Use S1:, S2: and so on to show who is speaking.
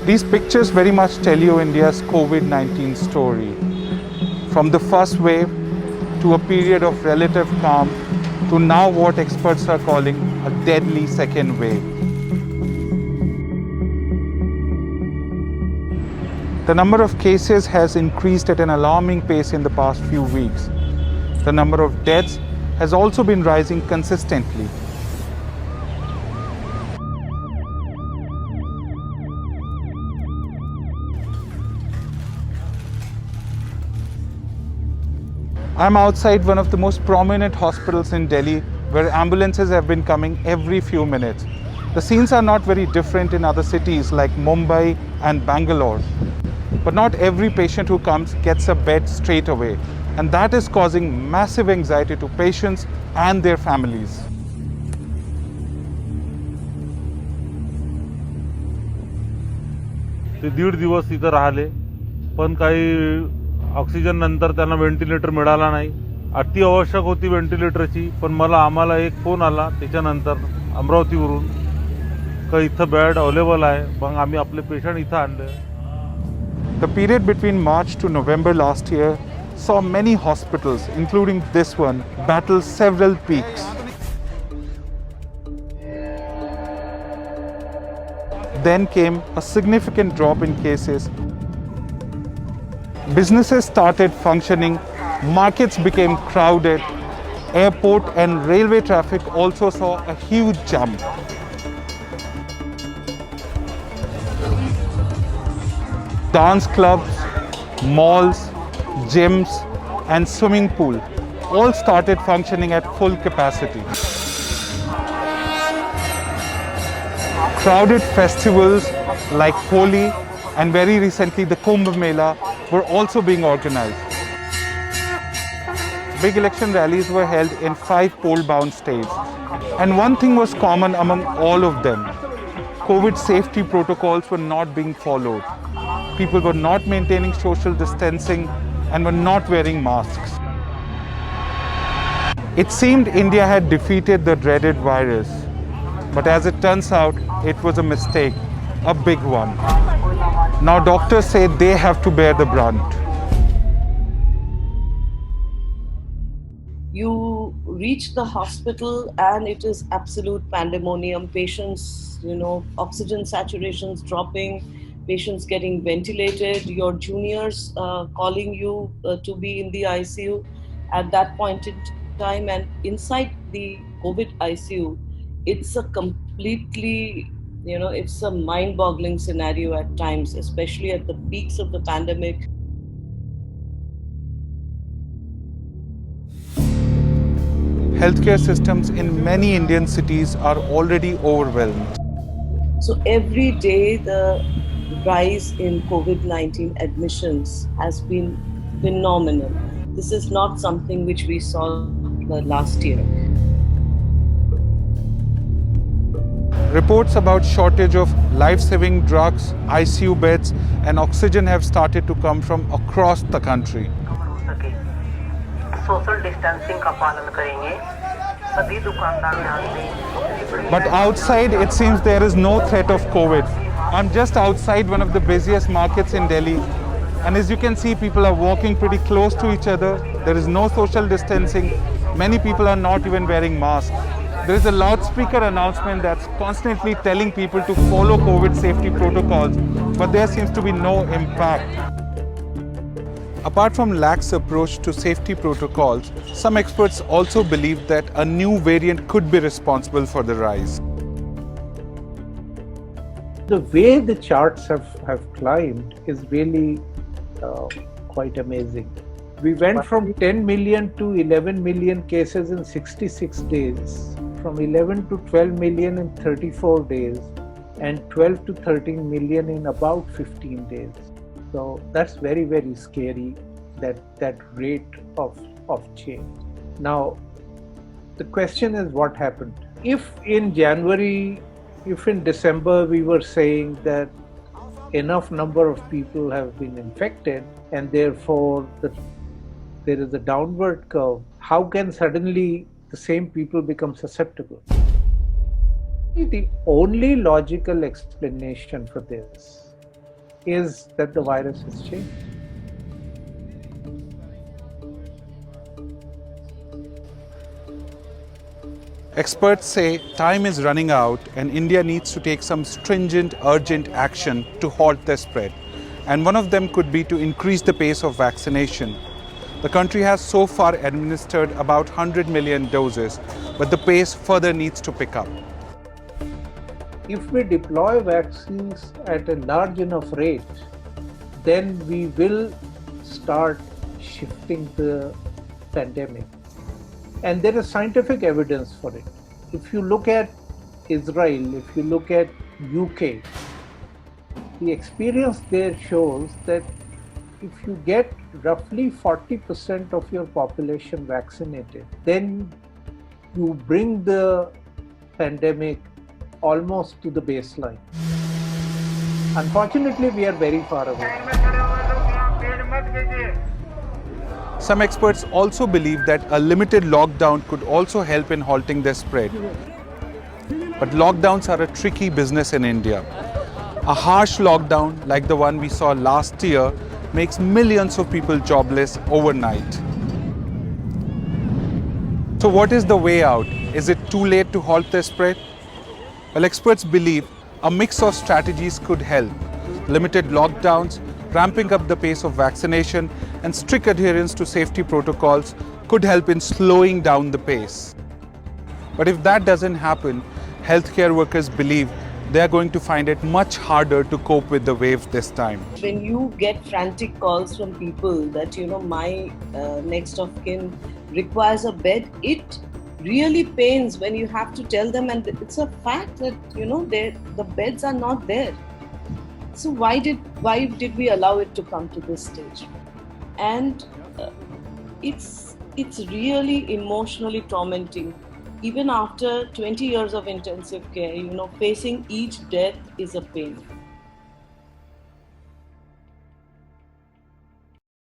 S1: These pictures very much tell you India's COVID-19 story. From the first wave to a period of relative calm to now what experts are calling a deadly second wave. The number of cases has increased at an alarming pace in the past few weeks. The number of deaths has also been rising consistently. I'm outside one of the most prominent hospitals in Delhi, where ambulances have been coming every few minutes. The scenes are not very different in other cities like Mumbai and Bangalore. But not every patient who comes gets a bed straight away. And that is causing massive anxiety to patients and their families.
S2: ते 1.5 दिवस इथं राहिले, पण काही oxygen नंतर त्यांना ventilator मिळाला नाही. अति आवश्यक होती व्हेंटिलेटरची, पण आम्हाला एक फोन आला त्याच्यानंतर अमरावतीवरून की इथं बेड अवेलेबल आहे. मग आम्ही आपले पेशंट इथं आणले.
S1: The period between March to November last year saw many hospitals, including this one, battle several peaks. Then came a significant drop in cases. Businesses started functioning, markets became crowded, airport and railway traffic also saw a huge jump. Dance clubs, malls, gyms and swimming pool all started functioning at full capacity. Crowded festivals like Holi and very recently the Kumbh Mela were also being organized. Big election rallies were held in 5 poll-bound states. And one thing was common among all of them. COVID safety protocols were not being followed. People were not maintaining social distancing and were not wearing masks. It seemed India had defeated the dreaded virus. But as it turns out, it was a mistake, a big one. Now doctors say they have to bear the brunt.
S3: You reach the hospital and it is absolute pandemonium. Patients, oxygen saturations dropping, patients getting ventilated, your juniors calling you to be in the ICU at that point in time. And inside the COVID ICU, it's a completely, it's a mind-boggling scenario at times, especially at the peaks of the pandemic.
S1: Healthcare systems in many Indian cities are already overwhelmed.
S3: So every day the rise in COVID-19 admissions has been phenomenal. This is not something which we saw last year.
S1: Reports about shortage of life-saving drugs, ICU beds and oxygen have started to come from across the country.
S4: Social distancing का पालन करेंगे. सभी दुकानदार ध्यान दें.
S1: But outside, it seems there is no threat of COVID. I'm just outside one of the busiest markets in Delhi. And as you can see, people are walking pretty close to each other. There is no social distancing. Many people are not even wearing masks. There is a loudspeaker announcement that's constantly telling people to follow COVID safety protocols, but there seems to be no impact. Apart from lax approach to safety protocols, some experts also believe that a new variant could be responsible for the rise.
S5: The way the charts have climbed is really quite amazing. We went from 10 million to 11 million cases in 66 days, from 11 to 12 million in 34 days, and 12 to 13 million in about 15 days. So that's very, very scary, that rate of change. Now, the question is what happened? If in December we were saying that enough number of people have been infected and therefore there is a downward curve, how can suddenly the same people become susceptible? The only logical explanation for this is that the virus has changed.
S1: Experts say time is running out and India needs to take some stringent, urgent action to halt the spread. And one of them could be to increase the pace of vaccination. The country has so far administered about 100 million doses, but the pace further needs to pick up.
S5: If we deploy vaccines at a large enough rate, then we will start shifting the pandemic. And there is scientific evidence for it. If you look at Israel, if you look at UK, the experience there shows that if you get roughly 40% of your population vaccinated, then you bring the pandemic almost to the baseline. Unfortunately, we are very far away.
S1: Some experts also believe that a limited lockdown could also help in halting the spread. But lockdowns are a tricky business in India. A harsh lockdown like the one we saw last year makes millions of people jobless overnight. So what is the way out? Is it too late to halt the spread? Well, experts believe a mix of strategies could help. Limited lockdowns, ramping up the pace of vaccination, and strict adherence to safety protocols could help in slowing down the pace. But if that doesn't happen, healthcare workers believe they are going to find it much harder to cope with the wave this time.
S3: When you get frantic calls from people that, my next of kin requires a bed, it really pains when you have to tell them, and it's a fact that, the beds are not there. So why did we allow it to come to this stage? And it's really emotionally tormenting. Even after 20 years of intensive care, facing each death is a pain.